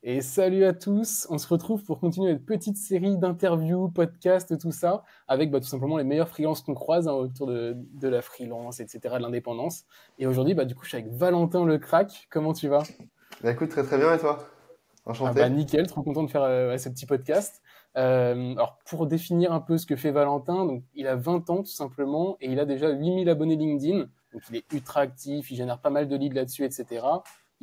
Et salut à tous, on se retrouve pour continuer notre petite série d'interviews, podcasts, tout ça, avec tout simplement les meilleurs freelances qu'on croise autour de la freelance, etc., de l'indépendance. Et aujourd'hui, du coup, je suis avec Valentin Le Crack. Comment tu vas? Bah écoute, très très bien et toi? Ah Enchanté. nickel, trop content de faire ce petit podcast. Alors pour définir un peu ce que fait Valentin, donc il a 20 ans tout simplement et il a déjà 8000 abonnés LinkedIn, donc il est ultra actif, il génère pas mal de leads là-dessus, etc.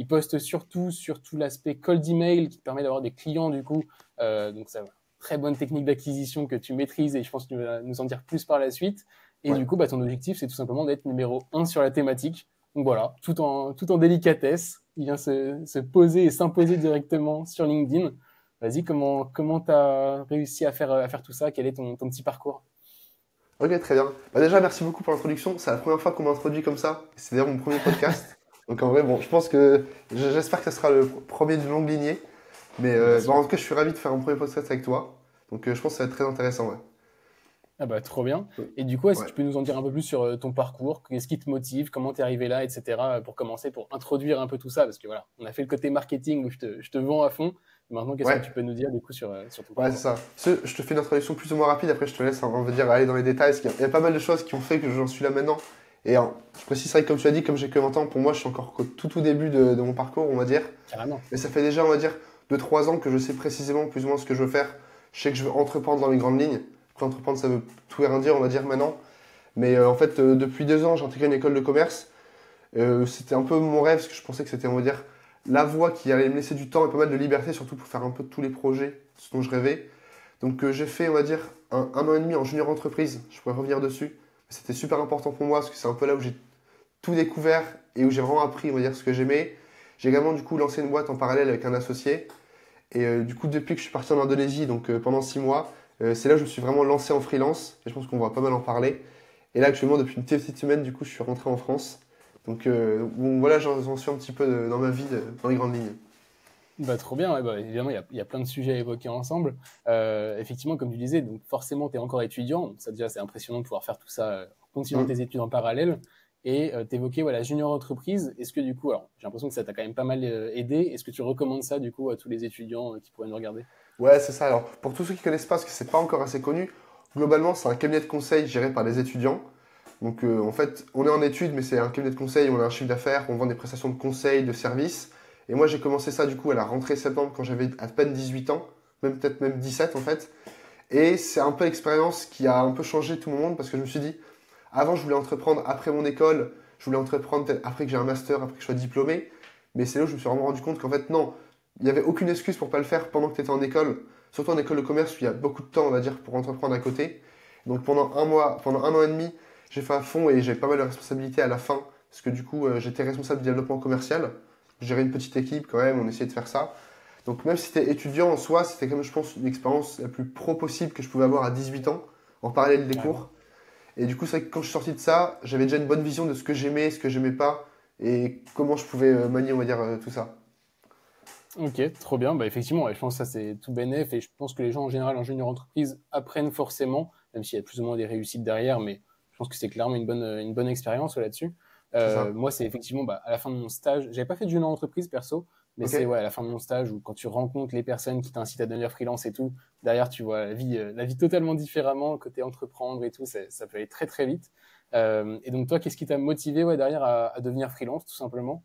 Il poste surtout sur tout l'aspect cold email qui te permet d'avoir des clients du coup, donc ça très bonne technique d'acquisition que tu maîtrises et je pense que tu vas nous en dire plus par la suite. Et Ouais. du coup, ton objectif c'est tout simplement d'être numéro un sur la thématique. Donc voilà, tout en délicatesse, il vient se poser et s'imposer directement sur LinkedIn. Vas-y, comment t'as réussi à faire tout ça? Quel est ton petit parcours? Ok, très bien. Bah déjà, merci beaucoup pour l'introduction. C'est la première fois qu'on m'introduit comme ça. C'est d'ailleurs mon premier podcast. Donc en vrai, bon, je pense que j'espère que ce sera le premier d'une longue lignée. Mais Bien en sûr. tout cas, je suis ravi de faire un premier podcast avec toi. Donc je pense que ça va être très intéressant, ouais. Ah trop bien. Euh, Et du coup, est-ce que Ouais. tu peux nous en dire un peu plus sur ton parcours? Qu'est-ce qui te motive? Comment t'es arrivé là, etc. Pour commencer, pour introduire un peu tout ça? Parce que voilà, on a fait le côté marketing où je te vends à fond. Maintenant, qu'est-ce que Ouais, tu peux nous dire du coup sur ton ouais, c'est parcours? ça. Je te fais une introduction plus ou moins rapide, après je te laisse, on va dire, aller dans les détails, parce qu'il y a pas mal de choses qui ont fait que j'en suis là maintenant. Et je précise, c'est vrai que comme tu as dit, comme j'ai que 20 ans, pour moi, je suis encore qu'au tout début de mon parcours, on va dire. Carrément. Mais ça fait déjà, on va dire, 2 3 ans que je sais précisément plus ou moins ce que je veux faire. Je sais que je veux entreprendre dans les grandes lignes. Après, entreprendre, ça veut tout et rien dire, on va dire maintenant. Mais en fait, depuis 2 ans, j'ai intégré une école de commerce. C'était un peu mon rêve, parce que je pensais que c'était, on va dire, la voie qui allait me laisser du temps et pas mal de liberté, surtout pour faire un peu tous les projets ce dont je rêvais. Donc j'ai fait, on va dire, un an et demi en junior entreprise. Je pourrais revenir dessus. C'était super important pour moi, parce que c'est un peu là où j'ai tout découvert et où j'ai vraiment appris, on va dire, ce que j'aimais. J'ai également, du coup, lancé une boîte en parallèle avec un associé. Et du coup, depuis que je suis parti en Indonésie, donc pendant 6 mois, c'est là où je me suis vraiment lancé en freelance. Et je pense qu'on va pas mal en parler. Et là, actuellement, depuis une petite semaine, du coup, je suis rentré en France. Donc, bon, voilà, j'en suis un petit peu dans ma vie, dans les grandes lignes. Trop bien, ouais, évidemment, il y a plein de sujets à évoquer ensemble. Effectivement, comme tu disais, donc forcément, tu es encore étudiant. Donc ça, déjà, c'est impressionnant de pouvoir faire tout ça en continuant tes Mm. études en parallèle. Et t'évoquais la junior entreprise. Est-ce que du coup, alors j'ai l'impression que ça t'a quand même pas mal aidé. Est-ce que tu recommandes ça du coup à tous les étudiants qui pourraient nous regarder? Ouais, c'est ça. Alors, pour tous ceux qui connaissent pas, parce que c'est pas encore assez connu, globalement, c'est un cabinet de conseil géré par des étudiants. Donc, en fait, on est en études, mais c'est un cabinet de conseil, on a un chiffre d'affaires, on vend des prestations de conseil, de services. Et moi, j'ai commencé ça, du coup, à la rentrée septembre, quand j'avais à peine 18 ans, même peut-être même 17 en fait. Et c'est un peu l'expérience qui a un peu changé tout mon monde, parce que je me suis dit, avant, je voulais entreprendre après mon école, je voulais entreprendre peut-être après que j'ai un master, après que je sois diplômé. Mais c'est là où je me suis vraiment rendu compte qu'en fait, non, il n'y avait aucune excuse pour pas le faire pendant que tu étais en école. Surtout en école de commerce où il y a beaucoup de temps, on va dire, pour entreprendre à côté. Donc pendant un mois, pendant un an et demi, j'ai fait à fond et j'avais pas mal de responsabilités à la fin. Parce que du coup, j'étais responsable du développement commercial. Je gérais une petite équipe quand même, on essayait de faire ça. Donc même si c'était étudiant en soi, c'était quand même, je pense, une expérience la plus pro possible que je pouvais avoir à 18 ans, en parallèle des Carrément. cours. Et du coup, c'est vrai que quand je suis sorti de ça, j'avais déjà une bonne vision de ce que j'aimais pas, et comment je pouvais manier, on va dire, tout ça. Ok, trop bien. Effectivement, ouais, je pense que ça c'est tout bénef et je pense que les gens en général en junior entreprise apprennent forcément, même s'il y a plus ou moins des réussites derrière, mais je pense que c'est clairement une bonne expérience là-dessus. C'est ça. Moi, c'est effectivement à la fin de mon stage, j'avais pas fait de junior entreprise perso, mais Ok? c'est ouais, à la fin de mon stage où quand tu rencontres les personnes qui t'incitent à devenir freelance et tout, derrière tu vois la vie totalement différemment, côté entreprendre et tout, ça peut aller très très vite. Et donc toi, qu'est-ce qui t'a motivé ouais, derrière à devenir freelance tout simplement?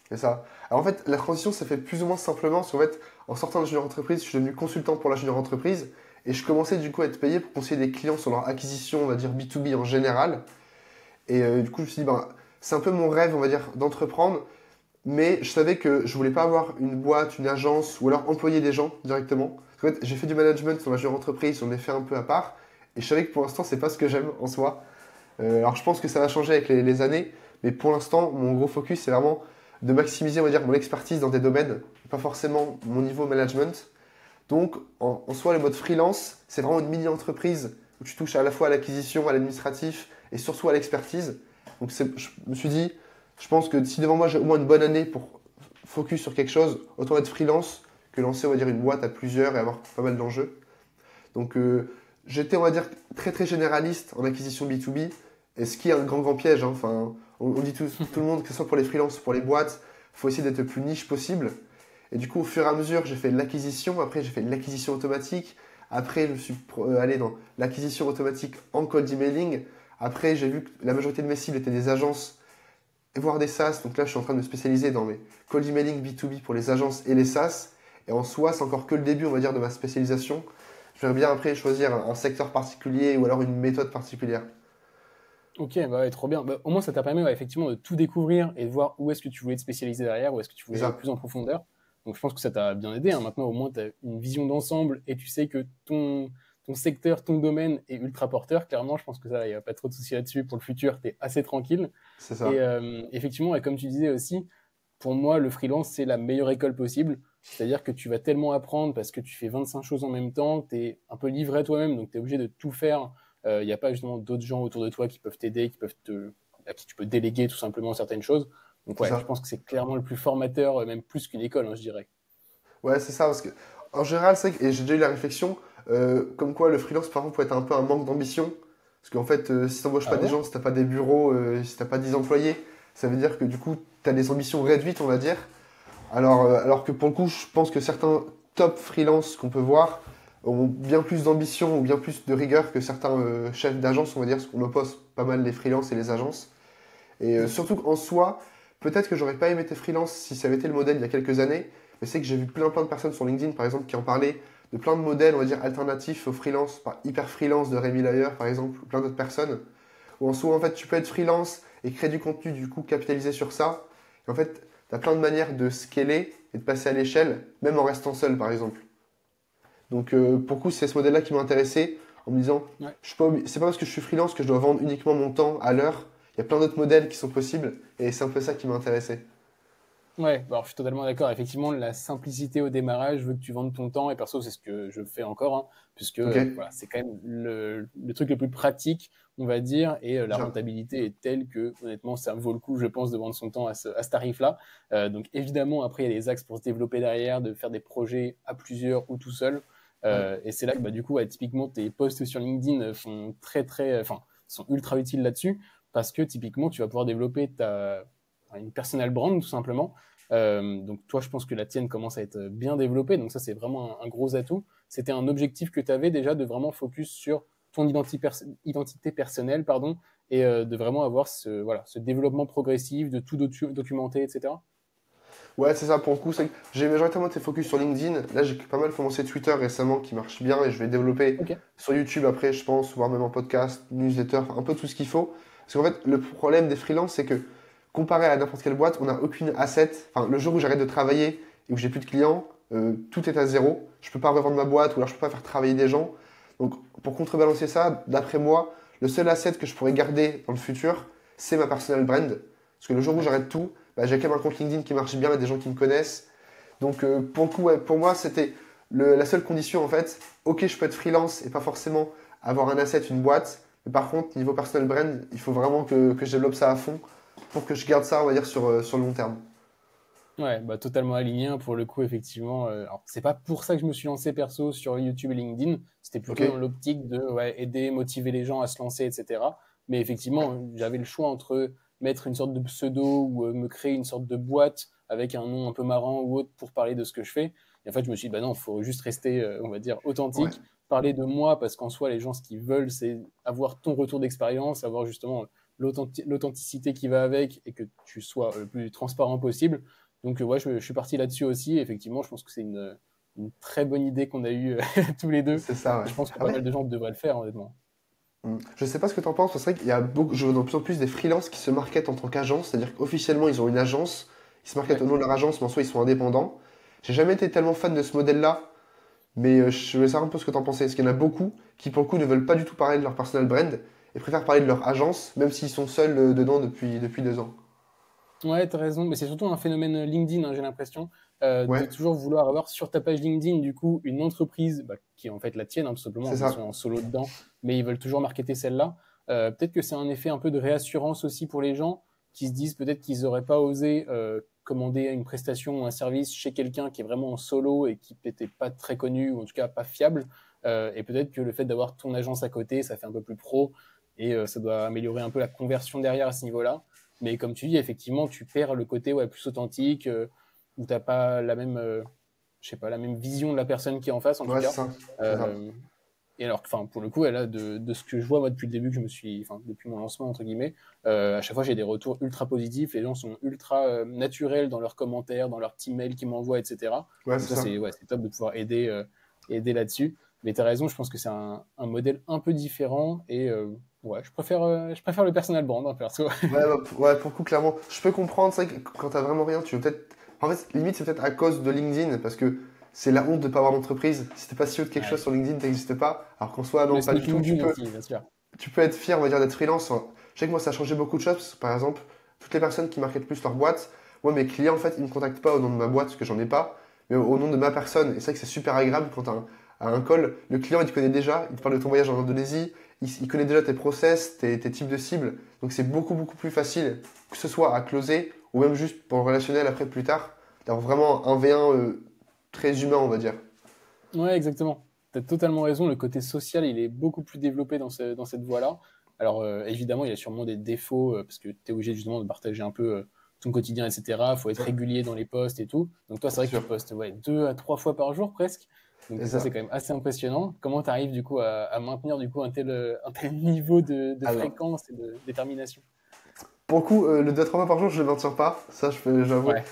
C'est ça. Alors en fait, la transition s'est fait plus ou moins simplement, parce qu'en fait, en sortant de junior entreprise, je suis devenu consultant pour la junior entreprise, et je commençais du coup à être payé pour conseiller des clients sur leur acquisition, on va dire B2B en général. Et du coup, je me suis dit, ben, c'est un peu mon rêve, on va dire, d'entreprendre, mais je savais que je voulais pas avoir une boîte, une agence, ou alors employer des gens directement. Parce qu'en fait, j'ai fait du management sur la junior entreprise, j'en ai fait un peu à part, et je savais que pour l'instant, c'est pas ce que j'aime en soi. Alors je pense que ça va changer avec les années, mais pour l'instant, mon gros focus, c'est vraiment de maximiser, on va dire, mon expertise dans des domaines, et pas forcément mon niveau management. Donc, en soi, le mode freelance, c'est vraiment une mini-entreprise où tu touches à la fois à l'acquisition, à l'administratif et surtout à l'expertise. Donc, je me suis dit, je pense que si devant moi j'ai au moins une bonne année pour focus sur quelque chose, autant être freelance que lancer, on va dire, une boîte à plusieurs et avoir pas mal d'enjeux. Donc, j'étais, on va dire, très très généraliste en acquisition B2B, et ce qui est un grand grand piège, hein. Enfin, on dit tout le monde, que ce soit pour les freelances ou pour les boîtes, il faut essayer d'être le plus niche possible. Et du coup, au fur et à mesure, j'ai fait de l'acquisition. Après, j'ai fait de l'acquisition automatique. Après, je suis allé dans l'acquisition automatique en cold emailing. Après, j'ai vu que la majorité de mes cibles étaient des agences, voire des SaaS. Donc là, je suis en train de me spécialiser dans mes cold emailing B2B pour les agences et les SaaS. Et en soi, c'est encore que le début, on va dire, de ma spécialisation. J'aimerais bien après choisir un secteur particulier ou alors une méthode particulière. Ok, bah ouais, trop bien. Bah, au moins, ça t'a permis ouais, effectivement de tout découvrir et de voir où est-ce que tu voulais te spécialiser derrière, où est-ce que tu C'est voulais aller ça. plus en profondeur. Donc, je pense que ça t'a bien aidé, hein. Maintenant, au moins, tu as une vision d'ensemble et tu sais que ton secteur, ton domaine est ultra porteur. Clairement, je pense que ça, il n'y a pas trop de soucis là-dessus. Pour le futur, tu es assez tranquille. C'est Et ça. effectivement, et comme tu disais aussi, pour moi, le freelance, c'est la meilleure école possible. C'est-à-dire que tu vas tellement apprendre parce que tu fais 25 choses en même temps, tu es un peu livré à toi-même, donc tu es obligé de tout faire. Il n'y a pas justement d'autres gens autour de toi qui peuvent t'aider, à qui tu peux déléguer tout simplement certaines choses. Donc C'est ouais, je ça. pense que c'est clairement le plus formateur, même plus qu'une école, hein, je dirais. Ouais, c'est ça. Parce que, en général, c'est vrai que, et j'ai déjà eu la réflexion, comme quoi le freelance, par exemple, peut être un peu un manque d'ambition. Parce qu'en fait, si t'embauches pas Ah des ouais? gens, si t'as pas des bureaux, si t'as pas 10 employés, ça veut dire que du coup, t'as des ambitions réduites, on va dire. Alors que pour le coup, je pense que certains top freelance qu'on peut voir ont bien plus d'ambition ou bien plus de rigueur que certains chefs d'agence, on va dire, parce qu'on oppose pas mal les freelances et les agences. Et surtout qu'en soi, peut-être que j'aurais pas aimé être freelance si ça avait été le modèle il y a quelques années, mais c'est que j'ai vu plein de personnes sur LinkedIn, par exemple, qui en parlaient de plein de modèles, on va dire, alternatifs au freelance, par Hyper Freelance de Rémi Layer, par exemple, ou plein d'autres personnes, où en soi, en fait, tu peux être freelance et créer du contenu, du coup, capitaliser sur ça. Et en fait, tu as plein de manières de scaler et de passer à l'échelle, même en restant seul, par exemple. Donc, pour le coup, c'est ce modèle-là qui m'a intéressé, en me disant, Ouais. c'est pas parce que je suis freelance que je dois vendre uniquement mon temps à l'heure. Il y a plein d'autres modèles qui sont possibles, et c'est un peu ça qui m'a intéressé. Ouais, bah alors je suis totalement d'accord. Effectivement, la simplicité au démarrage veut que tu vendes ton temps, et perso, c'est ce que je fais encore, hein, puisque Ok, voilà, c'est quand même le truc le plus pratique, on va dire, et la déjà. rentabilité est telle que, honnêtement, ça vaut le coup, je pense, de vendre son temps à ce tarif-là. Donc évidemment, après, il y a des axes pour se développer derrière, de faire des projets à plusieurs ou tout seul. Ouais, Et c'est là que, bah, du coup, ouais, typiquement, tes posts sur LinkedIn font enfin, sont ultra utiles là-dessus, parce que typiquement, tu vas pouvoir développer une personal brand, tout simplement. Donc toi, je pense que la tienne commence à être bien développée, donc ça c'est vraiment un gros atout. C'était un objectif que tu avais déjà de vraiment focus sur ton identité personnelle, pardon, et de vraiment avoir voilà, ce développement progressif, de tout documenter, etc. ouais, c'est ça, pour le coup, j'ai majoritairement été focus sur LinkedIn. Là, j'ai pas mal commencé Twitter récemment qui marche bien et je vais développer Ok. sur YouTube après, je pense, voire même en podcast, newsletter, un peu tout ce qu'il faut. Parce qu'en fait, le problème des freelances, c'est que comparé à n'importe quelle boîte, on n'a aucune asset. Enfin, le jour où j'arrête de travailler et où j'ai plus de clients, tout est à zéro. Je peux pas revendre ma boîte ou alors je peux pas faire travailler des gens. Donc, pour contrebalancer ça, d'après moi, le seul asset que je pourrais garder dans le futur, c'est ma personal brand. Parce que le jour où Ouais. j'arrête tout, bah, j'ai quand même un compte LinkedIn qui marche bien et des gens qui me connaissent. Donc, pour le coup, ouais, pour moi, c'était la seule condition en fait. Ok, je peux être freelance et pas forcément avoir un asset, une boîte. Mais par contre, niveau personal brand, il faut vraiment que je développe ça à fond pour que je garde ça, on va dire, sur le long terme. Ouais, bah totalement aligné, hein, pour le coup, effectivement. Alors, c'est pas pour ça que je me suis lancé perso sur YouTube et LinkedIn. C'était Ok? plutôt dans l'optique de ouais, aider, motiver les gens à se lancer, etc. Mais effectivement, j'avais le choix entre mettre une sorte de pseudo ou me créer une sorte de boîte avec un nom un peu marrant ou autre pour parler de ce que je fais. Et en fait, je me suis dit, bah non, il faut juste rester, on va dire, Ouais. authentique, parler de moi, parce qu'en soi, les gens, ce qu'ils veulent, c'est avoir ton retour d'expérience, avoir justement l'authenticité qui va avec et que tu sois le plus transparent possible. Donc, ouais, je suis parti là-dessus aussi. Effectivement, je pense que c'est une très bonne idée qu'on a eue tous les deux. C'est ça, Et ouais. je pense que pas Après, mal de gens devraient le faire, honnêtement. je sais pas ce que t'en penses, parce que c'est vrai qu'il y a beaucoup, je vois de plus en plus des freelances qui se marketent en tant qu'agence, c'est-à-dire qu'officiellement ils ont une agence, ils se marketent Ouais. au nom de leur agence, mais en soi ils sont indépendants. J'ai jamais été tellement fan de ce modèle-là, mais je voulais savoir un peu ce que t'en pensais. Parce qu'il y en a beaucoup qui, pour le coup, ne veulent pas du tout parler de leur personal brand et préfèrent parler de leur agence, même s'ils sont seuls dedans depuis 2 ans. Ouais, t'as raison, mais c'est surtout un phénomène LinkedIn, hein, j'ai l'impression, de Ouais, toujours vouloir avoir sur ta page LinkedIn, du coup, une entreprise bah, qui est en fait la tienne, hein, tout c'est simplement, ils sont ça. en solo dedans, mais ils veulent toujours marketer celle-là. Peut-être que c'est un effet un peu de réassurance aussi pour les gens qui se disent peut-être qu'ils n'auraient pas osé commander une prestation ou un service chez quelqu'un qui est vraiment en solo et qui n'était pas très connu, ou en tout cas pas fiable. Et peut-être que le fait d'avoir ton agence à côté, ça fait un peu plus pro et ça doit améliorer un peu la conversion derrière à ce niveau-là. Mais comme tu dis, effectivement, tu perds le côté ouais, plus authentique. où t'as pas la même, je sais pas, la même vision de la personne qui est en face, en tout Ouais, c'est cas. ça. C'est ça. Euh, et alors, enfin, pour le coup, elle a de ce que je vois moi depuis le début que enfin, depuis mon lancement entre guillemets, à chaque fois j'ai des retours ultra positifs. Les gens sont ultra naturels dans leurs commentaires, dans leurs petits mails qu'ils m'envoient, etc. Ouais, Donc c'est ça, ça. c'est top de pouvoir aider là-dessus. Mais tu as raison, je pense que c'est un modèle un peu différent et ouais, je préfère le personal brand, hein, perso. Ouais, ouais, pour le coup, clairement, je peux comprendre, c'est vrai que quand t'as vraiment rien, tu veux peut-être. En fait, limite, c'est peut-être à cause de LinkedIn, parce que c'est la honte de pas avoir d'entreprise. Si t'es pas CEO de quelque chose Ouais. sur LinkedIn, t'existes pas. Alors qu'en soi, Le non, pas du sneak tout. LinkedIn aussi, bien sûr. Tu peux être fier, on va dire, d'être freelance. Enfin, je sais que moi, ça a changé beaucoup de choses. Parce que, par exemple, toutes les personnes qui marketent plus leur boîte, moi, mes clients, en fait, ils me contactent pas au nom de ma boîte, parce que j'en ai pas, mais au nom de ma personne. Et c'est vrai que c'est super agréable quand à un call, le client, il te connaît déjà, il te parle de ton voyage en Indonésie, il connaît déjà tes process, tes types de cibles. Donc, c'est beaucoup, beaucoup plus facile, que ce soit à closer, ou même juste pour le relationnel après, plus tard, d'avoir vraiment un V1 très humain, on va dire. Ouais, exactement. Tu as totalement raison. Le côté social, il est beaucoup plus développé dans cette voie-là. Alors, évidemment, il y a sûrement des défauts parce que tu es obligé justement de partager un peu ton quotidien, etc. Il faut être Ouais, régulier dans les posts et tout. Donc, toi, c'est c'est vrai que tu sûr. postes ouais, 2 à 3 fois par jour presque. Donc, C'est ça, ça. c'est quand même assez impressionnant. Comment tu arrives du coup à maintenir du coup un tel niveau de Alors, fréquence et de détermination? pour le coup, le 2 à 3 fois par jour, je le maintiens pas. Ça, j'avoue. Ouais,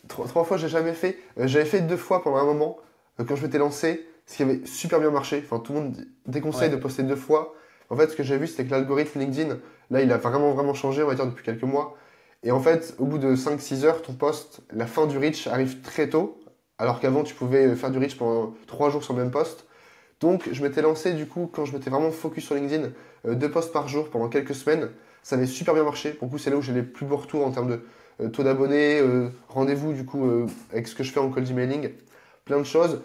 3 fois, j'ai jamais fait. J'avais fait 2 fois pendant un moment, quand je m'étais lancé, ce qui avait super bien marché. Enfin, tout le monde déconseille de ouais, poster 2 fois. En fait, ce que j'ai vu, c'était que l'algorithme LinkedIn, là, il a vraiment, vraiment changé, on va dire, depuis quelques mois. Et en fait, au bout de 5 6 heures, ton post, la fin du reach arrive très tôt, alors qu'avant, tu pouvais faire du reach pendant 3 jours sur le même post. Donc, je m'étais lancé, du coup, quand je m'étais vraiment focus sur LinkedIn, 2 posts par jour pendant quelques semaines. Ça avait super bien marché. Pour le coup, c'est là où j'ai les plus beaux retours en termes de taux d'abonnés, rendez-vous, du coup, avec ce que je fais en cold emailing, plein de choses.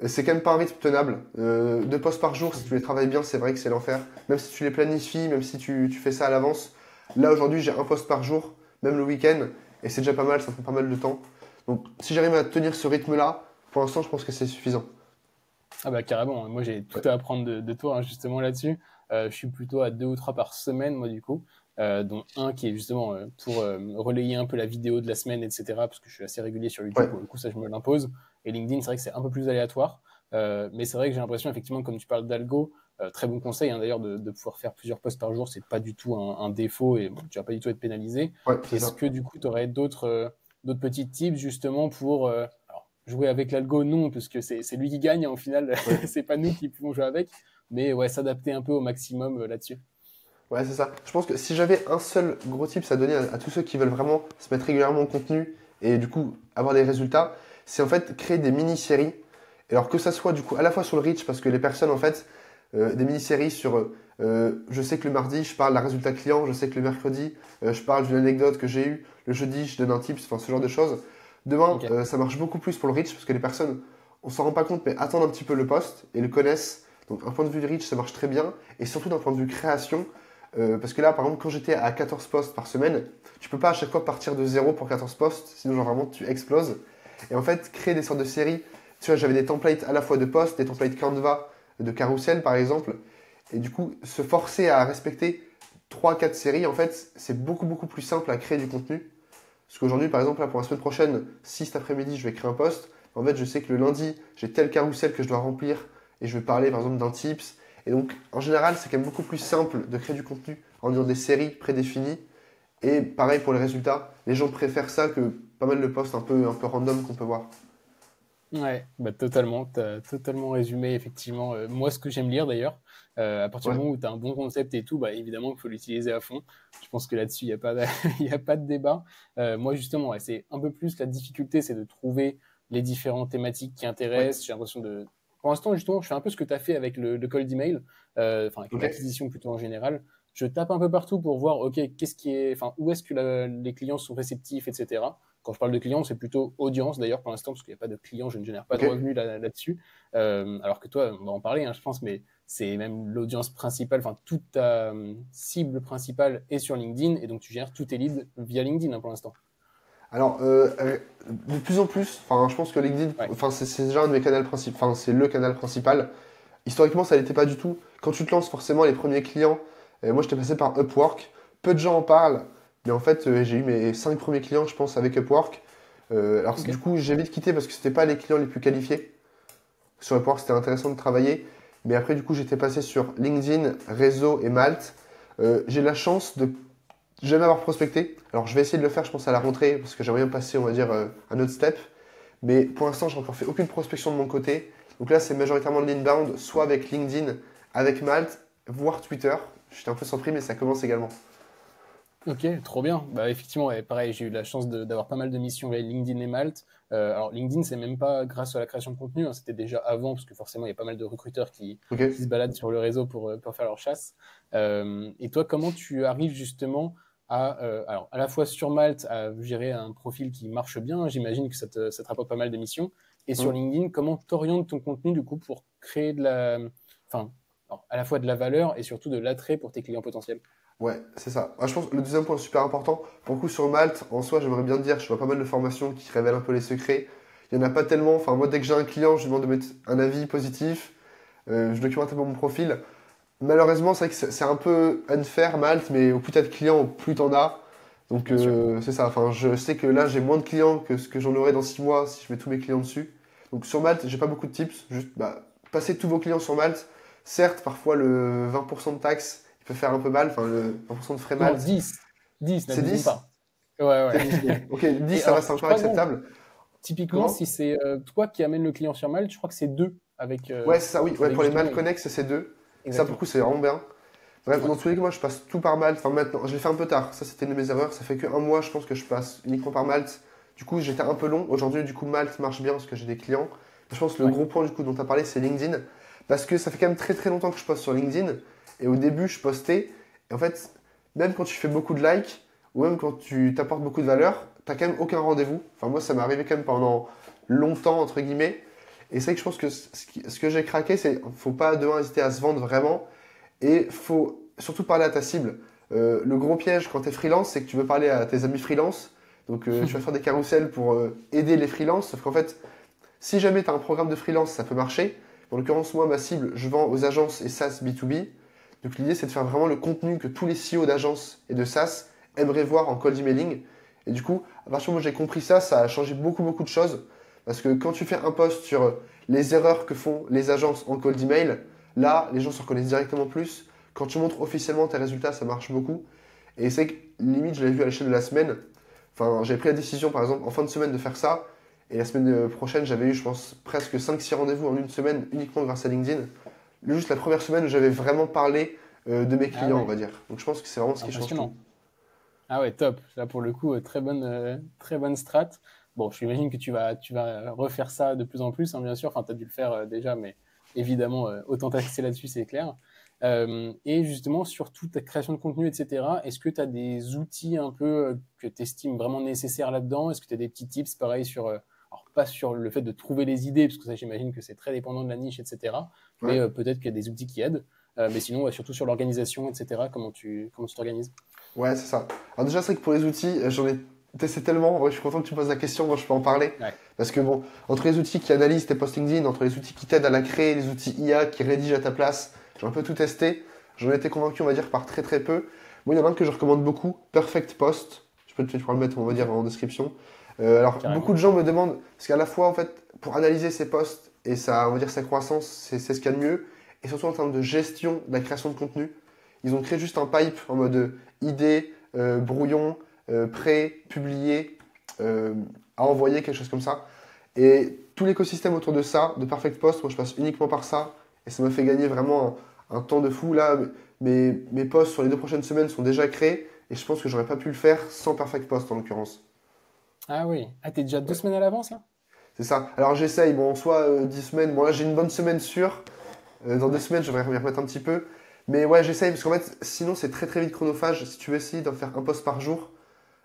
C'est quand même pas un rythme tenable. 2 posts par jour, si tu les travailles bien, c'est vrai que c'est l'enfer. Même si tu les planifies, même si tu fais ça à l'avance. Là, aujourd'hui, j'ai un post par jour, même le week-end, et c'est déjà pas mal, ça prend pas mal de temps. Donc, si j'arrive à tenir ce rythme-là, pour l'instant, je pense que c'est suffisant. ah bah carrément, moi j'ai tout Ouais. à apprendre de toi hein, justement là-dessus. Je suis plutôt à 2 ou 3 par semaine moi du coup, dont un qui est justement pour relayer un peu la vidéo de la semaine, etc. Parce que je suis assez régulier sur YouTube, Ouais. pour le coup ça je me l'impose. Et LinkedIn c'est vrai que c'est un peu plus aléatoire, mais c'est vrai que j'ai l'impression effectivement comme tu parles d'algo, très bon conseil hein, d'ailleurs de pouvoir faire plusieurs posts par jour, c'est pas du tout un défaut et bon, tu vas pas du tout être pénalisé. Ouais, c'est Est-ce ça. que du coup tu aurais d'autres petits tips justement pour jouer avec l'algo, non, parce que c'est lui qui gagne, hein, au final, Ouais. c'est pas nous qui pouvons jouer avec, mais ouais, s'adapter un peu au maximum là-dessus. Ouais, c'est ça. Je pense que si j'avais un seul gros tips à donner à tous ceux qui veulent vraiment se mettre régulièrement au contenu et du coup avoir des résultats, c'est en fait créer des mini-séries. Et alors que ça soit du coup à la fois sur le reach, parce que les personnes en fait, des mini-séries sur je sais que le mardi je parle d'un résultat client, je sais que le mercredi je parle d'une anecdote que j'ai eue, le jeudi je donne un tips, enfin ce genre de choses. Demain, Ok. ça marche beaucoup plus pour le reach parce que les personnes, on s'en rend pas compte, mais attendent un petit peu le post et le connaissent. Donc un point de vue de reach, ça marche très bien. Et surtout d'un point de vue création, parce que là, par exemple, quand j'étais à 14 posts par semaine, tu peux pas à chaque fois partir de zéro pour 14 posts, sinon genre vraiment tu exploses. Et en fait, créer des sortes de séries, tu vois, j'avais des templates à la fois de posts, des templates Canva, de carousel par exemple, et du coup, se forcer à respecter 3 4 séries, en fait, c'est beaucoup beaucoup plus simple à créer du contenu. Parce qu'aujourd'hui, par exemple, là, pour la semaine prochaine, si cet après-midi je vais créer un post, en fait, je sais que le lundi, j'ai tel carrousel que je dois remplir et je vais parler par exemple d'un tips. Et donc, en général, c'est quand même beaucoup plus simple de créer du contenu en ayant des séries prédéfinies. Et pareil pour les résultats, les gens préfèrent ça que pas mal de posts un peu random qu'on peut voir. Ouais, bah totalement, t'as totalement résumé effectivement moi ce que j'aime lire d'ailleurs. À partir du Ouais, moment où tu as un bon concept et tout, bah évidemment qu'il faut l'utiliser à fond. Je pense que là-dessus, il n'y a pas de, il y a pas de débat. Moi justement, ouais, c'est un peu plus la difficulté, c'est de trouver les différentes thématiques qui ouais, intéressent. J'ai l'impression de... Pour l'instant, justement, je fais un peu ce que tu as fait avec le cold email, enfin avec ok, l'acquisition plutôt en général. Je tape un peu partout pour voir, ok, qu'est-ce qui est, enfin, où est-ce que les clients sont réceptifs, etc. Quand je parle de clients, c'est plutôt audience d'ailleurs pour l'instant, parce qu'il n'y a pas de clients, je ne génère pas ok. de revenus là-dessus. Alors que toi, on va en parler, hein, je pense, mais c'est même l'audience principale, enfin toute ta cible principale est sur LinkedIn, et donc tu gères tous tes leads via LinkedIn hein, pour l'instant. Alors, de plus en plus, enfin, je pense que LinkedIn, Ouais, enfin, c'est déjà un de mes canaux principaux, enfin, c'est le canal principal. Historiquement, ça l'était pas du tout. Quand tu te lances, forcément, les premiers clients, moi, j'étais passé par Upwork. Peu de gens en parlent, mais en fait, j'ai eu mes 5 premiers clients, je pense, avec Upwork. Alors Ok. du coup, j'ai vite quitté parce que c'était pas les clients les plus qualifiés. Sur Upwork, c'était intéressant de travailler. Mais après, du coup, j'étais passé sur LinkedIn, Réseau et Malte. J'ai la chance de jamais avoir prospecté. Alors, je vais essayer de le faire, je pense, à la rentrée, parce que j'aimerais bien passer, on va dire, un autre step. Mais pour l'instant, j'ai encore fait aucune prospection de mon côté. Donc là, c'est majoritairement de l'inbound, soit avec LinkedIn, avec Malte, voire Twitter. J'étais un peu surpris, mais ça commence également. Ok, trop bien. Bah, effectivement, ouais, pareil, j'ai eu la chance d'avoir pas mal de missions avec LinkedIn et Malte. Alors, LinkedIn, c'est même pas grâce à la création de contenu, hein, c'était déjà avant, parce que forcément, il y a pas mal de recruteurs Ok. qui se baladent sur le réseau pour faire leur chasse. Et toi, comment tu arrives justement alors, à la fois sur Malte, à gérer un profil qui marche bien, j'imagine que ça te rapporte pas mal de missions, et sur Hmm. LinkedIn, comment tu orientes ton contenu, du coup, pour créer enfin, alors, à la fois de la valeur et surtout de l'attrait pour tes clients potentiels? Ouais, c'est ça. Ah, je pense que le deuxième point super important, pour le coup sur Malte, en soi, j'aimerais bien te dire, je vois pas mal de formations qui révèlent un peu les secrets. Il y en a pas tellement. Enfin, moi, dès que j'ai un client, je lui demande de mettre un avis positif. Je documente un peu mon profil. Malheureusement, c'est vrai que c'est un peu unfair, Malte, mais au plus t'as de clients, au plus t'en as. Donc, Bien sûr. c'est ça. Enfin, je sais que là, j'ai moins de clients que ce que j'en aurais dans 6 mois si je mets tous mes clients dessus. Donc, sur Malte, j'ai pas beaucoup de tips. Juste, bah, passez tous vos clients sur Malte. Certes, parfois, le 20% de taxes, il peut faire un peu mal. Enfin, le 20% de frais Non, Malte. 10, C'est n'abusons 10. pas. Ouais, ouais. C'est 10, ok. Ok, 10, Et ça alors, reste je encore crois que non, acceptable. typiquement, si Comment? c'est toi qui amène le client sur Malte, je crois que c'est deux Ouais, c'est ça, oui. Ouais, avec pour les justement. Malte Connect, c'est deux. Ça, pour le Exactement. coup, c'est vraiment bien. Bref, Ouais, dans tous les cas, moi, je passe tout par Malte. Enfin, maintenant, je l'ai fait un peu tard. Ça, c'était une de mes erreurs. Ça fait que un mois, je pense que je passe uniquement par Malte. Du coup, j'étais un peu long. Aujourd'hui, du coup, Malte marche bien parce que j'ai des clients. Je pense que le ouais. gros point, du coup, dont tu as parlé, c'est LinkedIn. Parce que ça fait quand même très très longtemps que je poste sur LinkedIn. Et au début, je postais. Et en fait, même quand tu fais beaucoup de likes, ou même quand tu t'apportes beaucoup de valeur, t'as quand même aucun rendez-vous. Enfin, moi, ça m'est arrivé quand même pendant longtemps, entre guillemets. Et c'est vrai que je pense que ce que j'ai craqué, c'est faut pas demain hésiter à se vendre vraiment. Et faut surtout parler à ta cible. Le gros piège quand tu es freelance, c'est que tu veux parler à tes amis freelance. Donc tu vas faire des carousels pour aider les freelances. Sauf qu'en fait, si jamais tu as un programme de freelance, ça peut marcher. En l'occurrence, moi, ma cible, je vends aux agences et SaaS B2B. Donc l'idée, c'est de faire vraiment le contenu que tous les CEO d'agences et de SaaS aimeraient voir en cold emailing. Et du coup, à partir du moment où j'ai compris ça, ça a changé beaucoup, beaucoup de choses. Parce que quand tu fais un post sur les erreurs que font les agences en cold email, là, les gens se reconnaissent directement plus. Quand tu montres officiellement tes résultats, ça marche beaucoup. Et c'est que limite, je l'ai vu à l'échelle de la semaine. Enfin, j'avais pris la décision, par exemple, en fin de semaine de faire ça. Et la semaine prochaine, j'avais eu, je pense, presque 5-6 rendez-vous en une semaine uniquement grâce à LinkedIn. Juste la première semaine où j'avais vraiment parlé de mes Ah clients, on ouais, va dire. Donc je pense que c'est vraiment ce qui change tout. impressionnant. Ah ouais, top. Là, pour le coup, très bonne strat. Bon, j'imagine que tu vas refaire ça de plus en plus, hein, bien sûr. Enfin, tu as dû le faire déjà, mais évidemment, autant t'axer là-dessus, c'est clair. Et justement, sur toute ta création de contenu, etc., est-ce que tu as des outils un peu que tu estimes vraiment nécessaires là-dedans? Est-ce que tu as des petits tips, pareil, alors pas sur le fait de trouver les idées, parce que ça, j'imagine que c'est très dépendant de la niche, etc., mais Ouais. peut-être qu'il y a des outils qui aident. Mais sinon, ouais, surtout sur l'organisation, etc., comment tu t'organises? Ouais, c'est ça. Alors déjà, c'est vrai que pour les outils, j'en ai testé tellement. En vrai, je suis content que tu me poses la question, moi je peux en parler. Ouais. Parce que bon, entre les outils qui analysent tes posts LinkedIn, entre les outils qui t'aident à la créer, les outils IA qui rédigent à ta place, j'ai un peu tout testé. J'en ai été convaincu, on va dire, par très très peu. Moi, il y en a un que je recommande beaucoup, Perfect Post. Tu pourras le mettre, on va Ok, dire, en description. Alors, beaucoup carrément. de gens me demandent, parce qu'à la fois, en fait, pour analyser ses posts et sa, on va dire, sa croissance, c'est ce qu'il y a de mieux. Et surtout en termes de gestion de la création de contenu. Ils ont créé juste un pipe en mode idée, brouillon, prêt, publié, euh, à envoyer, quelque chose comme ça. Et tout l'écosystème autour de ça, de Perfect Post, moi je passe uniquement par ça. Et ça m'a fait gagner vraiment un temps de fou. Là, mes posts sur les 2 prochaines semaines sont déjà créés. Et je pense que j'aurais pas pu le faire sans Perfect Post en l'occurrence. Ah oui. Ah, t'es déjà deux Ouais, semaines à l'avance, là? c'est ça. Alors j'essaye, bon, en soi, 10 semaines. Bon, là j'ai une bonne semaine sûre. Dans deux Ouais. semaines, je vais m'y remettre un petit peu. Mais ouais, j'essaye parce qu'en fait, sinon c'est très très vite chronophage. Si tu veux essayer d'en faire un post par jour,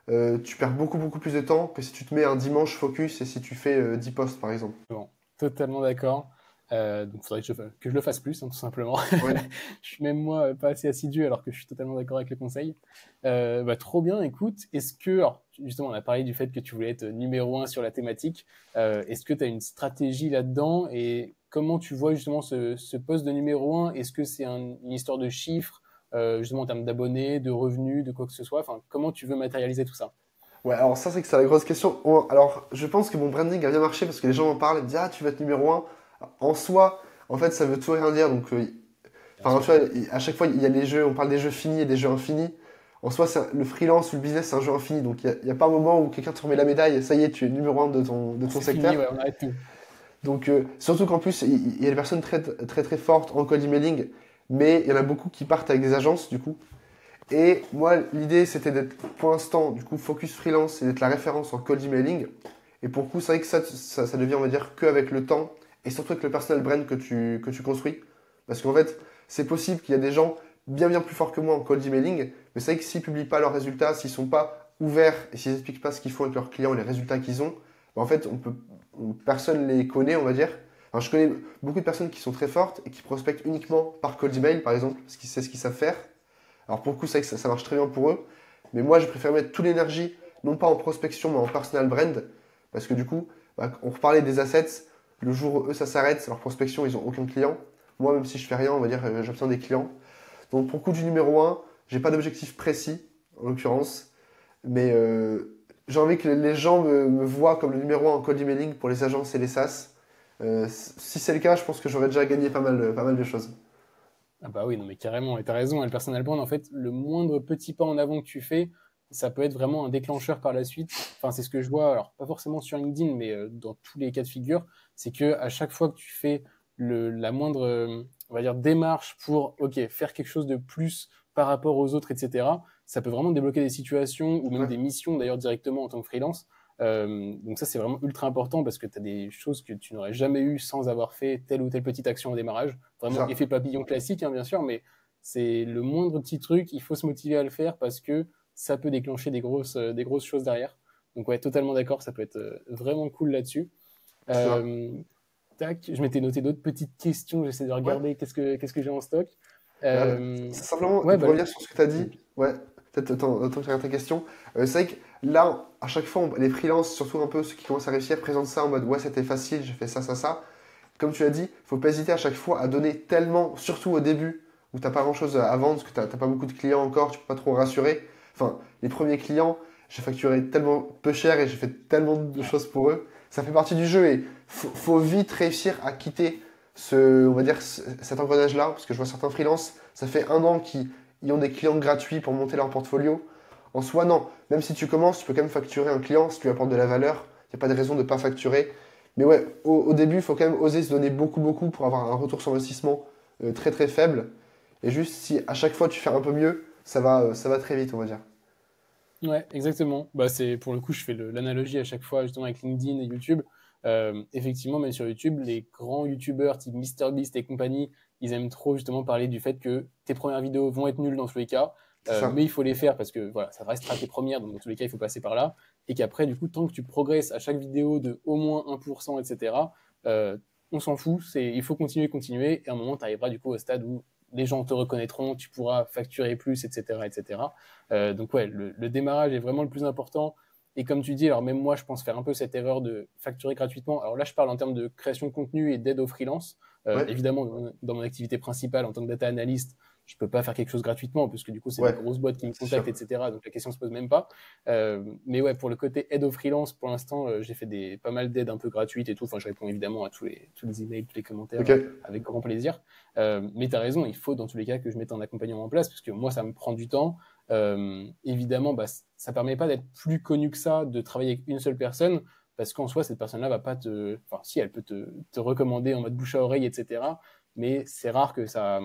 tu perds beaucoup beaucoup plus de temps que si tu te mets un dimanche focus et si tu fais 10 posts par exemple. Bon, totalement d'accord. Donc, il faudrait que je le fasse plus, hein, tout simplement. Ouais. Je suis même moi pas assez assidu, alors que je suis totalement d'accord avec le conseil. Bah, trop bien, écoute. Alors, justement, on a parlé du fait que tu voulais être numéro un sur la thématique. Est-ce que tu as une stratégie là-dedans et comment tu vois justement ce poste de numéro un? Est-ce que c'est une histoire de chiffres, justement en termes d'abonnés, de revenus, de quoi que ce soit? Enfin, comment tu veux matérialiser tout ça? Ouais, alors ça, c'est que c'est la grosse question. Alors, je pense que mon branding a bien marché parce que les gens en parlent, ils me disent, ah, tu vas être numéro un. En soi, en fait, ça veut tout et rien dire. Donc, Bien enfin, tu sûr. vois, à chaque fois, il y a les jeux, on parle des jeux finis et des jeux infinis. En soi, le freelance ou le business, c'est un jeu infini. Donc, il y a pas un moment où quelqu'un te remet la médaille et ça y est, tu es numéro un de ton C'est fini, secteur. ouais, on arrête tout. Donc, surtout qu'en plus, il y a des personnes très, très, très fortes en cold emailing, mais il y en a beaucoup qui partent avec des agences, du coup. Et moi, l'idée, c'était d'être, pour l'instant, du coup, focus freelance et d'être la référence en cold emailing. Et pour le coup, c'est vrai que ça devient, on va dire, qu'avec le temps et surtout avec le personal brand que tu construis. Parce qu'en fait, c'est possible qu'il y a des gens bien, bien plus forts que moi en cold emailing, mais c'est vrai que s'ils publient pas leurs résultats, s'ils sont pas ouverts et s'ils expliquent pas ce qu'ils font avec leurs clients et les résultats qu'ils ont, bah, en fait, personne les connaît, on va dire. Enfin, je connais beaucoup de personnes qui sont très fortes et qui prospectent uniquement par cold email, par exemple, parce qu'ils savent ce qu'ils savent faire. Alors pour le coup, c'est vrai que ça marche très bien pour eux. Mais moi, je préfère mettre toute l'énergie, non pas en prospection, mais en personal brand. Parce que du coup, bah, on reparlait des assets. Le jour où eux, ça s'arrête, leur prospection, ils n'ont aucun client. Moi, même si je fais rien, on va dire, j'obtiens des clients. Donc pour le coup du numéro un, j'ai pas d'objectif précis, en l'occurrence. Mais j'ai envie que les gens me voient comme le numéro un en cold emailing pour les agences et les SaaS. Si c'est le cas, je pense que j'aurais déjà gagné pas mal de choses. Ah bah oui, non mais carrément, et t'as raison, hein, le personal brand, en fait, le moindre petit pas en avant que tu fais, ça peut être vraiment un déclencheur par la suite. Enfin, c'est ce que je vois, alors pas forcément sur LinkedIn, mais dans tous les cas de figure, c'est que à chaque fois que tu fais la moindre, on va dire, démarche pour, ok, faire quelque chose de plus par rapport aux autres, etc., ça peut vraiment débloquer des situations ou même Ouais, des missions d'ailleurs directement en tant que freelance. Donc ça, c'est vraiment ultra important parce que tu as des choses que tu n'aurais jamais eues sans avoir fait telle ou telle petite action au démarrage. c'est Vraiment ça. effet papillon classique, hein, bien sûr, mais c'est le moindre petit truc, il faut se motiver à le faire parce que ça peut déclencher des grosses choses derrière. Donc ouais, totalement d'accord, ça peut être vraiment cool là-dessus. C'est ça. Euh, Tac, je m'étais noté d'autres petites questions, j'essaie de Ouais. regarder qu'est-ce que j'ai en stock. C'est simplement, Ouais, pour bah, revenir sur ce que tu as dit, ouais, peut-être autant que tu regardes ta question, c'est vrai que là, à chaque fois, les freelances, surtout un peu ceux qui commencent à réussir, présentent ça en mode ouais, c'était facile, j'ai fait ça, ça, ça. Comme tu as dit, faut pas hésiter à chaque fois à donner tellement, surtout au début, où t'as pas grand-chose à vendre, parce que t'as pas beaucoup de clients encore, tu peux pas trop rassurer. Enfin, les premiers clients, j'ai facturé tellement peu cher et j'ai fait tellement de ouais, choses pour eux. Ça fait partie du jeu et faut vite réussir à quitter on va dire, cet engrenage-là, parce que je vois certains freelances, ça fait un an qu'ils ils ont des clients gratuits pour monter leur portfolio. En soi, non. Même si tu commences, tu peux quand même facturer un client si tu lui apportes de la valeur. Il n'y a pas de raison de ne pas facturer. Mais ouais, au début, il faut quand même oser se donner beaucoup, beaucoup pour avoir un retour sur investissement très, très faible. Et juste si à chaque fois tu fais un peu mieux, ça va très vite, on va dire. ouais, exactement. Bah, c'est pour le coup, je fais l'analogie à chaque fois justement avec LinkedIn et YouTube. Effectivement, même sur YouTube, les grands YouTubeurs type MrBeast et compagnie, ils aiment trop justement parler du fait que tes premières vidéos vont être nulles dans tous les cas, C'est ça. mais il faut les faire parce que voilà, ça restera tes premières, donc dans tous les cas, il faut passer par là. Et qu'après, du coup, tant que tu progresses à chaque vidéo de au moins 1%, etc., euh, on s'en fout, il faut continuer, continuer, et à un moment, tu arriveras du coup au stade où les gens te reconnaîtront, tu pourras facturer plus, etc., etc. Donc ouais, le démarrage est vraiment le plus important. Et comme tu dis, alors même moi, je pense faire un peu cette erreur de facturer gratuitement. Alors là, je parle en termes de création de contenu et d'aide aux freelance. Ouais, Évidemment, dans mon activité principale en tant que data analyst, je peux pas faire quelque chose gratuitement puisque du coup, c'est des ouais, grosses boîtes qui me c'est sûr. contactent, etc. Donc la question se pose même pas. Mais ouais, pour le côté aide aux freelance, pour l'instant, j'ai fait pas mal d'aides un peu gratuites et tout. Enfin, je réponds évidemment à tous les emails, tous les commentaires Ok. avec grand plaisir. Mais tu as raison, il faut dans tous les cas que je mette un accompagnement en place parce que moi, ça me prend du temps. Évidemment, bah, ça permet pas d'être plus connu que ça, de travailler avec une seule personne, parce qu'en soi, cette personne-là va pas te, enfin, si elle peut te recommander en mode bouche à oreille, etc. Mais c'est rare que ça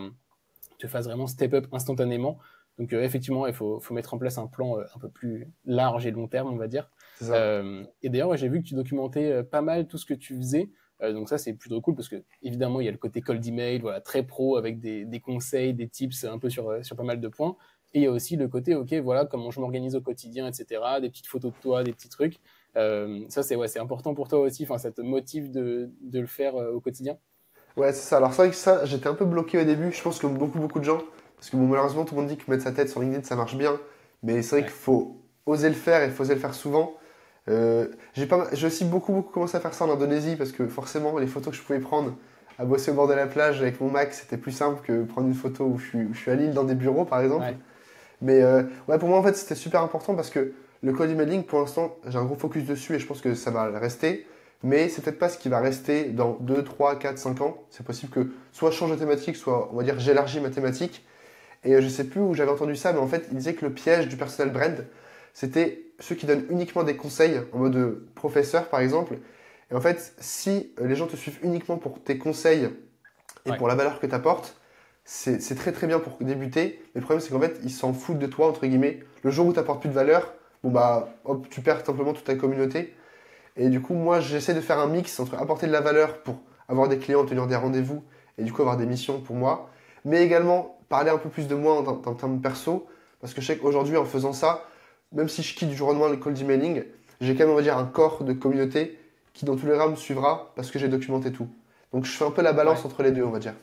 te fasse vraiment step up instantanément. Donc effectivement, faut mettre en place un plan un peu plus large et long terme, on va dire. C'est ça. Et d'ailleurs, ouais, j'ai vu que tu documentais pas mal tout ce que tu faisais. Donc ça, c'est plutôt cool parce que évidemment, il y a le côté cold email, voilà, très pro avec des conseils, des tips un peu sur pas mal de points. Et il y a aussi le côté, ok, voilà, comment je m'organise au quotidien, etc. Des petites photos de toi, des petits trucs. Ça, c'est ouais, c'est important pour toi aussi. Enfin, ça te motive de le faire au quotidien. Ouais, c'est ça. Alors, c'est vrai que ça, j'étais un peu bloqué au début. Je pense comme beaucoup, beaucoup de gens. Parce que bon, malheureusement, tout le monde dit que mettre sa tête sur LinkedIn, ça marche bien. Mais c'est vrai qu'il Ouais, faut oser le faire et il faut oser le faire souvent. J'ai aussi beaucoup, beaucoup commencé à faire ça en Indonésie parce que forcément, les photos que je pouvais prendre à bosser au bord de la plage avec mon Mac, c'était plus simple que prendre une photo où je suis à Lille dans des bureaux, par exemple. ouais, Mais ouais, pour moi, en fait, c'était super important parce que le cold emailing, pour l'instant, j'ai un gros focus dessus et je pense que ça va le rester. Mais c'est peut-être pas ce qui va rester dans 2, 3, 4, 5 ans. C'est possible que soit je change de thématique, soit on va dire j'élargis ma thématique. Et je sais plus où j'avais entendu ça, mais en fait, il disait que le piège du personal brand, c'était ceux qui donnent uniquement des conseils en mode professeur, par exemple. Et en fait, si les gens te suivent uniquement pour tes conseils et Ouais. pour la valeur que tu apportes, c'est très très bien pour débuter. Mais le problème, c'est qu'en fait, ils s'en foutent de toi, entre guillemets. Le jour où tu n'apportes plus de valeur, bon bah, hop, tu perds simplement toute ta communauté. Et du coup, moi, j'essaie de faire un mix entre apporter de la valeur pour avoir des clients, tenir des rendez-vous et du coup avoir des missions pour moi, mais également parler un peu plus de moi en termes perso, parce que je sais qu'aujourd'hui, en faisant ça, même si je quitte du jour au lendemain le cold emailing, j'ai quand même, on va dire, un corps de communauté qui, dans tous les cas, me suivra parce que j'ai documenté tout. Donc, je fais un peu la balance Ouais. entre les deux, on va dire.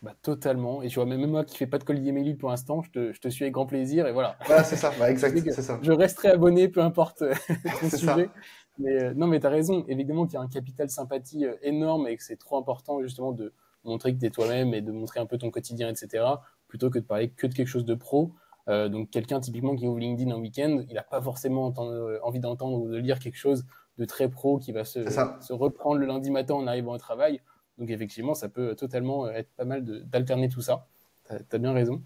Bah, totalement. Et tu vois, même moi qui fais pas de cold emailing pour l'instant, je te suis avec grand plaisir. Et voilà. Voilà, c'est ça, bah, Je sais exact, que c'est ça. je resterai abonné, peu importe ton C'est ça. sujet. Mais non, mais tu as raison. Évidemment qu'il y a un capital sympathie énorme et que c'est trop important justement de montrer que tu es toi-même et de montrer un peu ton quotidien, etc. Plutôt que de parler que de quelque chose de pro. Donc quelqu'un typiquement qui ouvre LinkedIn un week-end, il n'a pas forcément envie d'entendre ou de lire quelque chose de très pro qui va C'est se, ça. se reprendre le lundi matin en arrivant au travail. Donc effectivement, ça peut totalement être pas mal d'alterner tout ça. Tu as bien raison.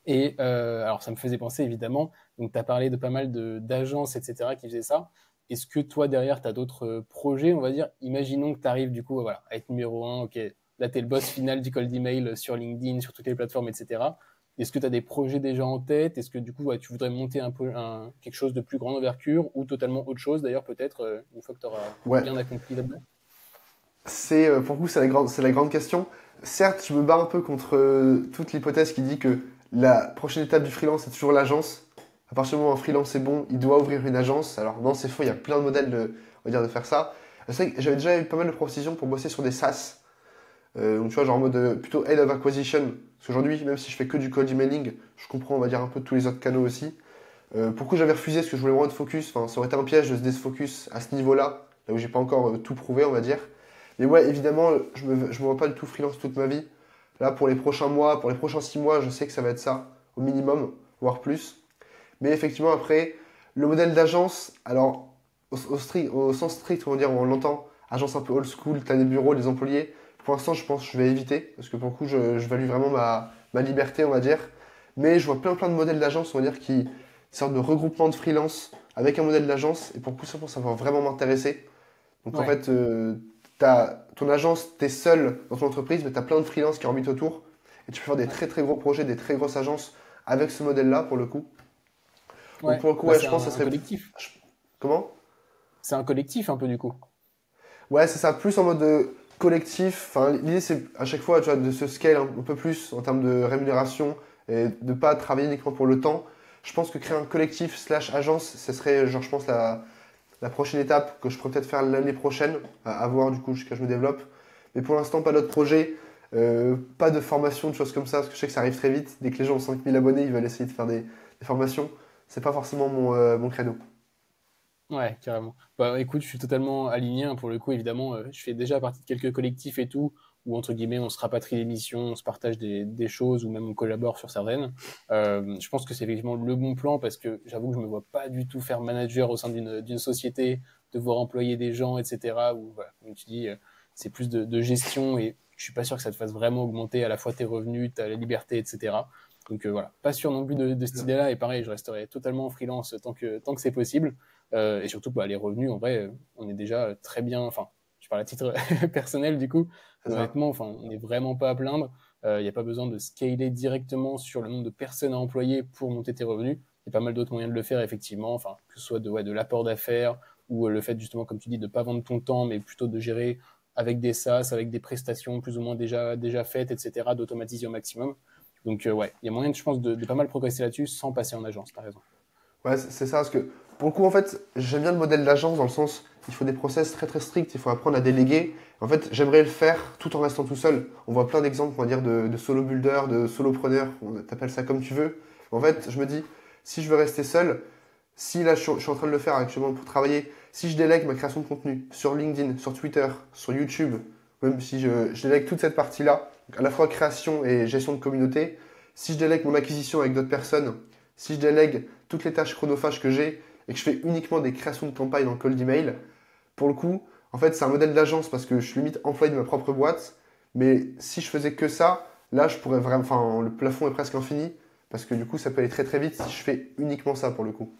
Et alors, ça me faisait penser évidemment, donc tu as parlé de pas mal d'agences, etc., qui faisaient ça. Est-ce que toi, derrière, tu as d'autres projets, on va dire? Imaginons que tu arrives du coup voilà, à être numéro un, ok, là, tu es le boss final du cold email sur LinkedIn, sur toutes les plateformes, etc. Est-ce que tu as des projets déjà en tête? Est-ce que du coup, ouais, tu voudrais monter un peu quelque chose de plus grande envergure ou totalement autre chose, d'ailleurs, peut-être, une fois que tu auras Ouais. bien accompli là-dedans? Pour le coup, c'est la grande question. Certes, je me bats un peu contre toute l'hypothèse qui dit que la prochaine étape du freelance, c'est toujours l'agence. À partir du moment où un freelance est bon, il doit ouvrir une agence. Alors non, c'est faux, il y a plein de modèles on va dire, de faire ça. C'est vrai que j'avais déjà eu pas mal de propositions pour bosser sur des SaaS. Donc tu vois, genre en mode plutôt head of acquisition. Parce qu'aujourd'hui, même si je fais que du cold emailing, je comprends, on va dire, un peu tous les autres canaux aussi. Pourquoi j'avais refusé? Parce que je voulais vraiment être focus. Enfin, ça aurait été un piège de se défocus à ce niveau-là, là où j'ai pas encore tout prouvé, on va dire. Mais ouais, évidemment, je me vois pas du tout freelance toute ma vie. Là, pour les prochains mois, pour les prochains 6 mois, je sais que ça va être ça, au minimum, voire plus. Mais effectivement, après, le modèle d'agence, alors, au sens strict, on va dire, on l'entend, agence un peu old school, t'as des bureaux, des employés. Pour l'instant, je pense que je vais éviter, parce que pour le coup, je value vraiment ma liberté, on va dire. Mais je vois plein de modèles d'agence, on va dire, qui sortent de regroupement de freelance avec un modèle d'agence. Et pour le coup, ça va vraiment m'intéresser. Donc en Ouais. fait, t'as ton agence, t'es seul dans ton entreprise, mais t'as plein de freelances qui orbitent autour. Et tu peux faire des Ouais. très très gros projets, des très grosses agences avec ce modèle-là pour le coup. Donc Ouais. pour le coup, Bah, ouais, c'est je pense que un, ça un serait. collectif. je- Comment? C'est un collectif un peu du coup. Ouais, c'est ça, plus en mode collectif. Enfin, l'idée c'est à chaque fois, tu vois, de se scale un peu plus en termes de rémunération et de pas travailler uniquement pour le temps. Je pense que créer un collectif slash agence, ce serait, genre, je pense, la prochaine étape que je pourrais peut-être faire l'année prochaine, à voir du coup jusqu'à ce que je me développe. Mais pour l'instant, pas d'autres projets, pas de formation, de choses comme ça, parce que je sais que ça arrive très vite. Dès que les gens ont 5000 abonnés, ils veulent essayer de faire des formations. C'est pas forcément mon credo. Ouais, carrément. Bah écoute, je suis totalement aligné, hein, pour le coup, évidemment. Je fais déjà partie de quelques collectifs et tout, où entre guillemets, on se rapatrie des missions, on se partage des choses, ou même on collabore sur certaines. Je pense que c'est effectivement le bon plan parce que j'avoue que je me vois pas du tout faire manager au sein d'une société, devoir employer des gens, etc. Ou voilà, comme tu dis, c'est plus de gestion et je suis pas sûr que ça te fasse vraiment augmenter à la fois tes revenus, ta liberté, etc. Donc voilà, pas sûr non plus de cette idée-là. Et pareil, je resterai totalement en freelance tant que c'est possible. Et surtout, bah, les revenus, en vrai, on est déjà très bien. Enfin, je parle à titre personnel du coup, C'est mais ça. honnêtement, enfin, on n'est vraiment pas à plaindre. Il n'y a pas besoin de scaler directement sur le nombre de personnes à employer pour monter tes revenus. Il y a pas mal d'autres moyens de le faire, effectivement. Enfin, que ce soit de l'apport d'affaires ou le fait, justement, comme tu dis, de ne pas vendre ton temps, mais plutôt de gérer avec des SaaS, avec des prestations plus ou moins déjà faites, etc., d'automatiser au maximum. Donc, ouais, il y a moyen, je pense, de pas mal progresser là-dessus sans passer en agence, t'as raison. Ouais, c'est ça, parce que pour le coup, en fait, j'aime bien le modèle d'agence dans le sens, il faut des process très très stricts, il faut apprendre à déléguer. En fait, j'aimerais le faire tout en restant tout seul. On voit plein d'exemples, on va dire, de solo builders, de solopreneurs, t'appelles ça comme tu veux. En fait, je me dis, si je veux rester seul, si là je suis en train de le faire actuellement pour travailler, si je délègue ma création de contenu sur LinkedIn, sur Twitter, sur YouTube, même si je délègue toute cette partie-là, donc à la fois création et gestion de communauté, si je délègue mon acquisition avec d'autres personnes, si je délègue toutes les tâches chronophages que j'ai et que je fais uniquement des créations de campagne dans le cold email, pour le coup, en fait, c'est un modèle d'agence parce que je suis limite employé de ma propre boîte. Mais si je faisais que ça, là, je pourrais vraiment. Enfin, le plafond est presque infini parce que du coup, ça peut aller très très vite si je fais uniquement ça pour le coup.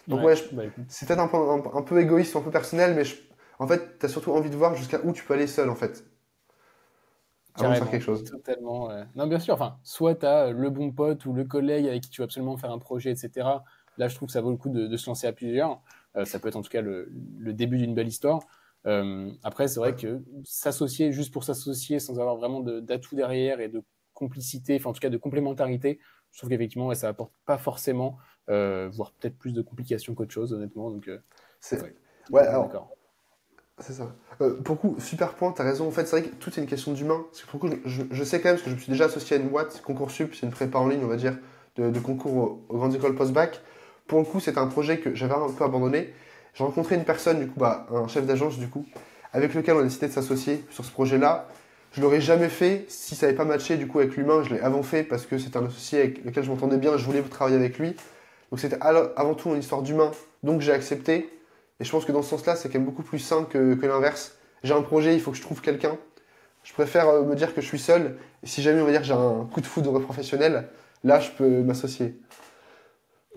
Donc, Ouais, ouais, bah écoute, c'est peut-être un peu égoïste ou un peu personnel, mais en fait, tu as surtout envie de voir jusqu'à où tu peux aller seul en fait, avant de faire quelque carrément, chose. totalement. Non, bien sûr, enfin, soit tu as le bon pote ou le collègue avec qui tu veux absolument faire un projet, etc. Là, je trouve que ça vaut le coup de se lancer à plusieurs. Ça peut être en tout cas le début d'une belle histoire. Après, c'est Ouais. vrai que s'associer juste pour s'associer sans avoir vraiment d'atouts derrière et de complicité, enfin en tout cas de complémentarité, je trouve qu'effectivement, ouais, ça apporte pas forcément, voire peut-être plus de complications qu'autre chose, honnêtement. Donc, C'est... ouais, Ouais, totalement alors, d'accord. c'est ça. Pour le coup, super point, t'as raison. En fait, c'est vrai que tout est une question d'humain. Parce que pour le coup, je sais quand même, parce que je me suis déjà associé à une boîte, Concoursup, c'est une prépa en ligne, on va dire, de concours aux grandes écoles post-bac. Pour le coup, c'était un projet que j'avais un peu abandonné. J'ai rencontré une personne, du coup, bah, un chef d'agence, du coup, avec lequel on a décidé de s'associer sur ce projet-là. Je l'aurais jamais fait si ça n'avait pas matché, du coup, avec l'humain. Je l'ai avant fait parce que c'était un associé avec lequel je m'entendais bien, je voulais travailler avec lui. Donc c'était avant tout une histoire d'humain, donc j'ai accepté. Et je pense que dans ce sens-là, c'est quand même beaucoup plus sain que l'inverse. J'ai un projet, il faut que je trouve quelqu'un. Je préfère me dire que je suis seul. Et si jamais on va dire que j'ai un coup de foudre professionnel, là, je peux m'associer.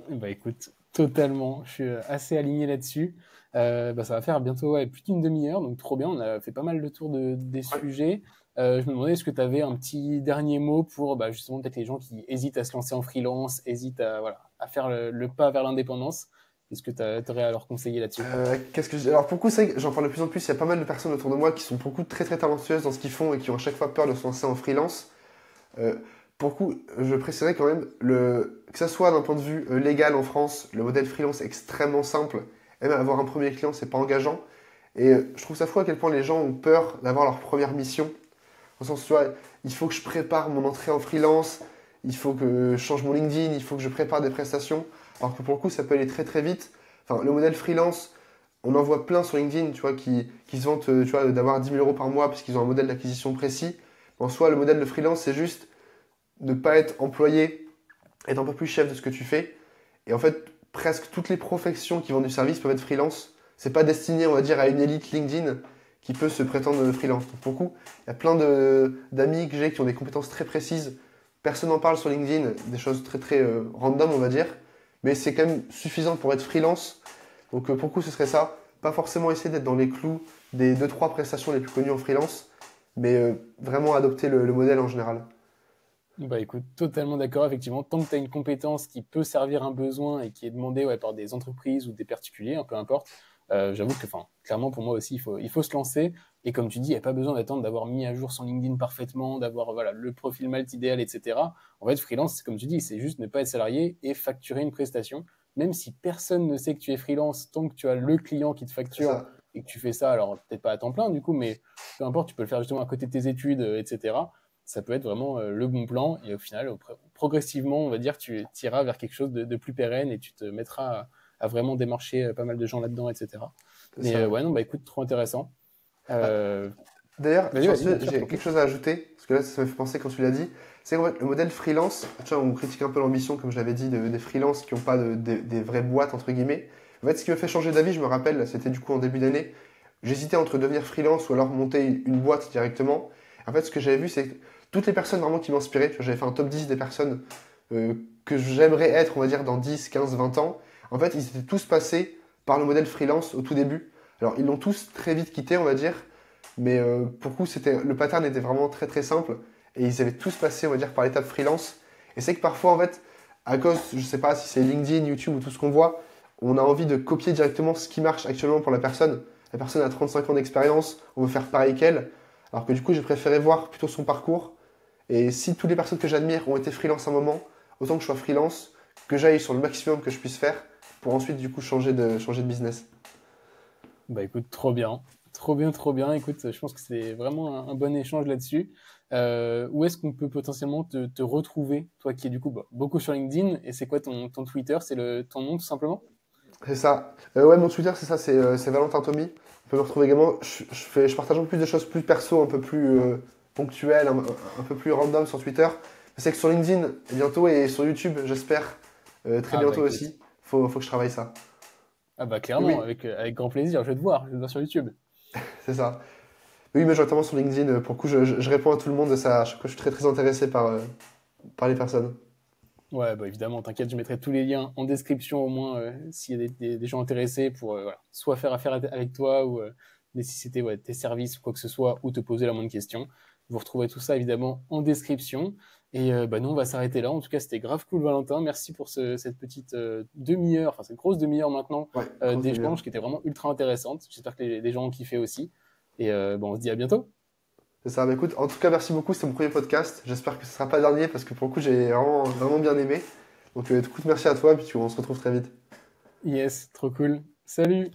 Bah écoute, totalement, je suis assez aligné là-dessus. Bah, ça va faire bientôt ouais, plus d'une demi-heure, donc trop bien, on a fait pas mal de tours des Ouais. sujets. Je me demandais, est-ce que tu avais un petit dernier mot pour bah, justement peut-être les gens qui hésitent à se lancer en freelance, hésitent à, voilà, à faire le pas vers l'indépendance. Est-ce que tu aurais à leur conseiller là-dessus? Qu'est-ce que Alors pour le coup, c'est vrai que j'en parle de plus en plus. Il y a pas mal de personnes autour de moi qui sont pour le coup très très talentueuses dans ce qu'ils font et qui ont à chaque fois peur de se lancer en freelance. Euh, pour le coup, je préciserais quand même que ça soit d'un point de vue légal en France, le modèle freelance est extrêmement simple. Et même avoir un premier client, c'est pas engageant. Et je trouve ça fou à quel point les gens ont peur d'avoir leur première mission. Dans le sens, tu vois, il faut que je prépare mon entrée en freelance, il faut que je change mon LinkedIn, il faut que je prépare des prestations. Alors que pour le coup, ça peut aller très très vite. Enfin, le modèle freelance, on en voit plein sur LinkedIn, tu vois, qui se vantent, tu vois, d'avoir 10 000 euros par mois parce qu'ils ont un modèle d'acquisition précis. En soi, le modèle de freelance, c'est juste ne pas être employé, être un peu plus chef de ce que tu fais. Et en fait, presque toutes les professions qui vendent du service peuvent être freelance. C'est pas destiné, on va dire, à une élite LinkedIn qui peut se prétendre freelance. Donc, pour le coup, il y a plein d'amis que j'ai qui ont des compétences très précises. Personne n'en parle sur LinkedIn, des choses très très random, on va dire. Mais c'est quand même suffisant pour être freelance. Donc pour le coup, ce serait ça. Pas forcément essayer d'être dans les clous des deux trois prestations les plus connues en freelance, mais vraiment adopter le modèle en général. Bah écoute, totalement d'accord, effectivement. Tant que tu as une compétence qui peut servir un besoin et qui est demandée ouais, par des entreprises ou des particuliers, peu importe, j'avoue que enfin, clairement pour moi aussi, il faut se lancer. Et comme tu dis, il n'y a pas besoin d'attendre d'avoir mis à jour son LinkedIn parfaitement, d'avoir voilà, le profil malte idéal, etc. En fait, freelance, c'est comme tu dis, c'est juste ne pas être salarié et facturer une prestation. Même si personne ne sait que tu es freelance, tant que tu as le client qui te C'est facture ça. et que tu fais ça, alors peut-être pas à temps plein du coup, mais peu importe, tu peux le faire justement à côté de tes études, etc. Ça peut être vraiment le bon plan. Et au final, progressivement, on va dire, tu iras vers quelque chose de plus pérenne et tu te mettras à vraiment démarcher pas mal de gens là-dedans, etc. C'est Mais ça. ouais, non, bah écoute, trop intéressant. Ah, Euh, d'ailleurs, vas-y, sur vas-y, bien ce, sûr, je j'ai t'en quelque prie. chose à ajouter, parce que là, ça me fait penser quand tu l'as dit. C'est qu'en fait, le modèle freelance, tu vois, on critique un peu l'ambition, comme je l'avais dit, des freelances qui n'ont pas des vraies boîtes, entre guillemets. En fait, ce qui me fait changer d'avis, je me rappelle, c'était du coup en début d'année, j'hésitais entre devenir freelance ou alors monter une boîte directement. En fait, ce que j'avais vu, c'est que toutes les personnes vraiment qui m'inspiraient, tu vois, j'avais fait un top 10 des personnes euh, que j'aimerais être, on va dire, dans 10, 15, 20 ans. En fait, ils étaient tous passés par le modèle freelance au tout début. Alors, ils l'ont tous très vite quitté, on va dire. Mais pour le coup, le pattern était vraiment très très simple. Et ils avaient tous passé, on va dire, par l'étape freelance. Et c'est que parfois, en fait, à cause, je sais pas si c'est LinkedIn, YouTube ou tout ce qu'on voit, on a envie de copier directement ce qui marche actuellement pour la personne. La personne a 35 ans d'expérience, on veut faire pareil qu'elle. Alors que du coup, j'ai préféré voir plutôt son parcours. Et si toutes les personnes que j'admire ont été freelance à un moment, autant que je sois freelance, que j'aille sur le maximum que je puisse faire pour ensuite du coup changer de business. Bah écoute, trop bien. Trop bien, trop bien. Écoute, je pense que c'est vraiment un bon échange là-dessus. Où est-ce qu'on peut potentiellement te retrouver, toi qui es du coup bah, beaucoup sur LinkedIn, et c'est quoi ton Twitter? C'est ton nom tout simplement? C'est ça. Ouais, mon Twitter, c'est ça, c'est Valentin Tommy. On peut me retrouver également. Je partage un peu plus de choses plus perso, un peu plus ponctuelles, un peu plus random sur Twitter. Je sais que sur LinkedIn, bientôt, et sur YouTube, j'espère, très Ah bah bientôt écoute. aussi. Faut que je travaille ça. Ah bah Oui, clairement, avec grand plaisir, je vais te voir sur YouTube. c'est ça. Oui, mais je notamment sur LinkedIn, pour le coup, je réponds à tout le monde, ça, à chaque fois, je suis très très intéressé par les personnes. Ouais, bah évidemment, t'inquiète, je mettrai tous les liens en description au moins s'il y a des gens intéressés pour voilà, soit faire affaire avec toi ou nécessiter ouais, tes services ou quoi que ce soit ou te poser la moindre question. Vous retrouverez tout ça évidemment en description. Et bah nous, on va s'arrêter là. En tout cas, c'était grave cool, Valentin. Merci pour cette petite demi-heure, enfin cette grosse demi-heure maintenant Ouais, grosse d'échange demi-heure. qui était vraiment ultra intéressante. J'espère que les gens ont kiffé aussi. Et bon, on se dit à bientôt. C'est ça. Bah, écoute, en tout cas, merci beaucoup. C'était mon premier podcast. J'espère que ce sera pas le dernier parce que pour le coup, j'ai vraiment, vraiment bien aimé. Donc, écoute, merci à toi. Et puis, on se retrouve très vite. Yes, trop cool. Salut!